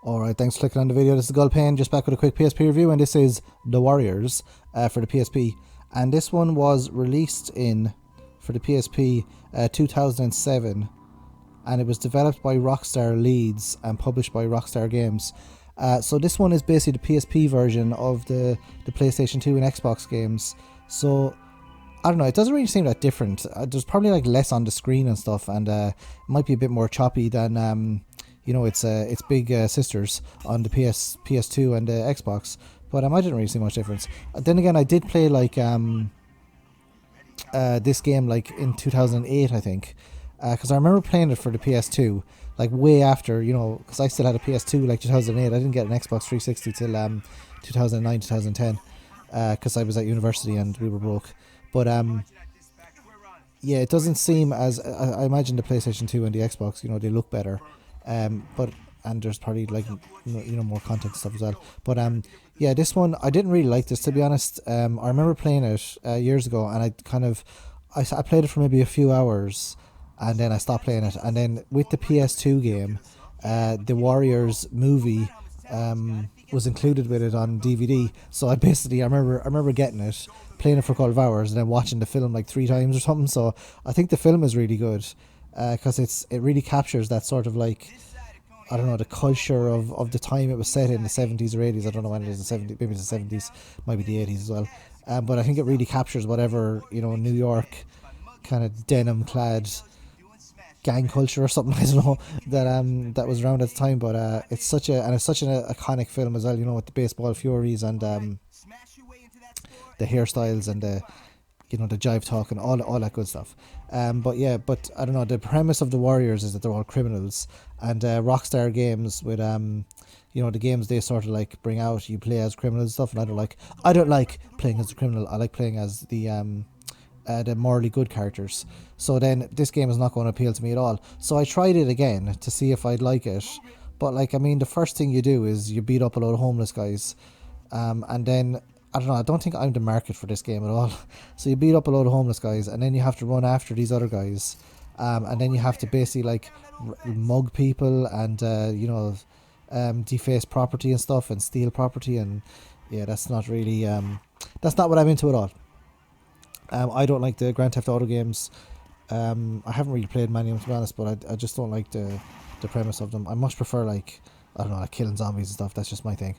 Alright, thanks for clicking on the video. This is Gulpane, just back with a quick PSP review, and this is The Warriors for the PSP. And this one was released for the PSP 2007, and it was developed by Rockstar Leeds and published by Rockstar Games. So this one is basically the PSP version of the PlayStation 2 and Xbox games. So I don't know, it doesn't really seem that different. There's probably like less on the screen and stuff, and it might be a bit more choppy than its big sisters on the PS2 and the Xbox. But I didn't really see much difference. Then again, I did play like this game like in 2008, I think, because I remember playing it for the PS2 like way after, because I still had a PS2 like 2008. I didn't get an Xbox 360 till 2009, 2010, because I was at university and we were broke. But yeah, it doesn't seem as I imagine the PlayStation 2 and the Xbox, they look better. And there's probably like more content and stuff as well. But yeah, this one I didn't really like this, to be honest. I remember playing it years ago, and I played it for maybe a few hours, and then I stopped playing it. And then with the PS2 game, the Warriors movie was included with it on DVD. So I remember getting it, playing it for a couple of hours, and then watching the film like 3 times or something. So I think the film is really good, because it really captures that sort of like, I don't know, the culture of the time it was set in, the 70s or 80s. I don't know when it is, the 70s, maybe it's the 70s, might be the 80s as well. But I think it really captures whatever, New York kind of denim clad gang culture or something, I don't know, that was around at the time. But it's such an iconic film as well, with the baseball furies and the hairstyles and the jive talk and all that good stuff. But I don't know, the premise of the Warriors is that they're all criminals, and Rockstar Games with the games they sort of like bring out, you play as criminals and stuff, and I don't like playing as a criminal. I like playing as the morally good characters. So then this game is not going to appeal to me at all. So I tried it again to see if I'd like it, but the first thing you do is you beat up a load of homeless guys, and then I don't know, I don't think I'm the market for this game at all. So you beat up a load of homeless guys, and then you have to run after these other guys, and then you have to basically like mug people and deface property and stuff and steal property, and yeah, that's not really that's not what I'm into at all. I don't like the Grand Theft Auto games. I haven't really played many of them, to be honest, but I just don't like the premise of them. I much prefer like, I don't know, like killing zombies and stuff. That's just my thing.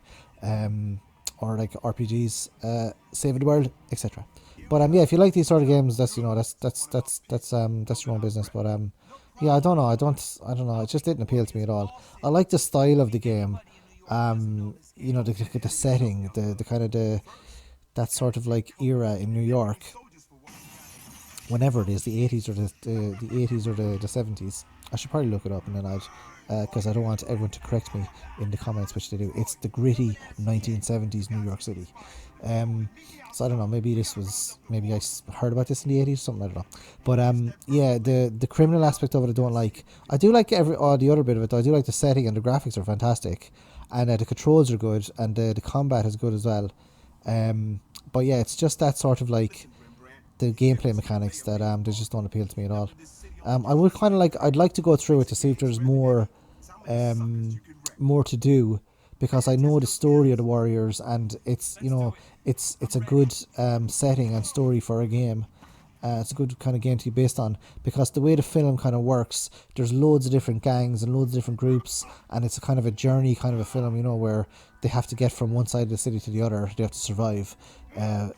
Or like RPGs, saving the world, etc. But yeah, if you like these sort of games, that's your own business. But yeah, I don't know. It just didn't appeal to me at all. I like the style of the game. The setting, the kind of that sort of like era in New York. Whenever it is, the 80s or the 80s or the 70s. I should probably look it up and then because I don't want everyone to correct me in the comments, which they do. It's the gritty 1970s New York City. So I don't know, maybe I heard about this in the 80s, something, I don't know. But yeah, the criminal aspect of it I don't like. I do like the other bit of it though. I do like the setting, and the graphics are fantastic, and the controls are good, and the combat is good as well. But yeah, it's just that sort of like the gameplay mechanics that they just don't appeal to me at all. I would kind of I'd like to go through it to see if there's more to do, because I know the story of the Warriors, and it's a good setting and story for a game. It's a good kind of game to be based on, because the way the film kind of works, there's loads of different gangs and loads of different groups, and it's a kind of a journey kind of a film, where they have to get from one side of the city to the other. They have to survive, to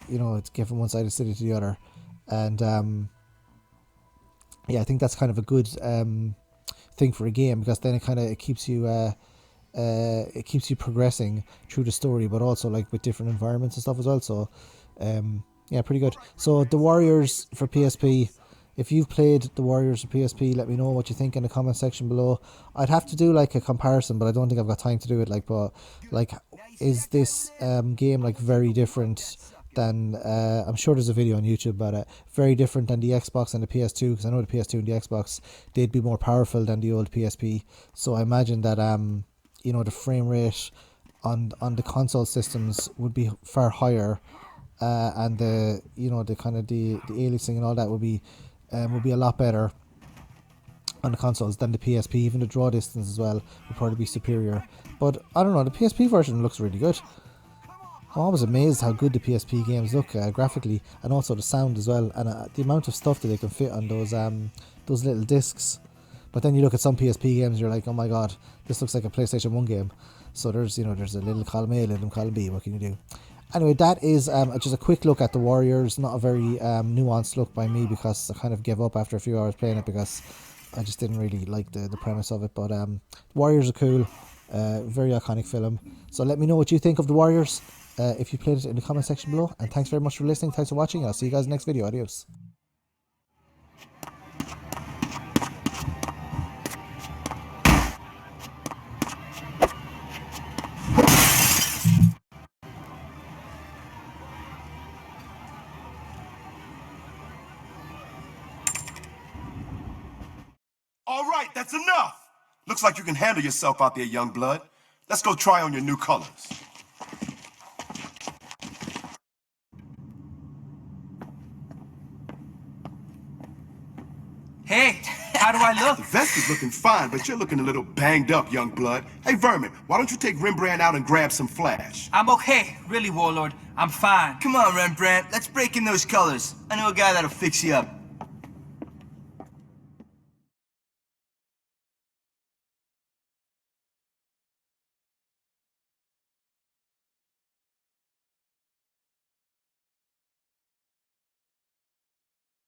get from one side of the city to the other, and yeah, I think that's kind of a good thing for a game, because then it keeps you progressing through the story, but also like with different environments and stuff as well. So yeah, pretty good. So the Warriors for PSP. If you've played the Warriors for PSP, let me know what you think in the comment section below. I'd have to do like a comparison, but I don't think I've got time to do it. But is this game like very different than I'm sure there's a video on YouTube about it, very different than the Xbox and the PS2, because I know the PS2 and the Xbox, they'd be more powerful than the old PSP. So I imagine that the frame rate on the console systems would be far higher, and the kind of the aliasing and all that would be a lot better. on the consoles than the PSP. Even the draw distance as well would probably be superior. But I don't know, the PSP version looks really good. I'm always amazed how good the PSP games look graphically, and also the sound as well, and the amount of stuff that they can fit on those little discs. But then you look at some PSP games, and you're like, oh my god, this looks like a PlayStation 1 game. So there's a little column A, little column B. What can you do? Anyway, that is just a quick look at the Warriors. Not a very nuanced look by me, because I kind of gave up after a few hours playing it because I just didn't really like the premise of it. But Warriors are cool. Very iconic film. So let me know what you think of the Warriors if you played it in the comment section below. And thanks very much for listening. Thanks for watching. I'll see you guys in the next video. Adios. All right, that's enough. Looks like you can handle yourself out there, young blood. Let's go try on your new colors. Hey, how do I look? The vest is looking fine, but you're looking a little banged up, young blood. Hey, Vermin, why don't you take Rembrandt out and grab some flash? I'm okay, really, Warlord. I'm fine. Come on, Rembrandt, let's break in those colors. I know a guy that'll fix you up.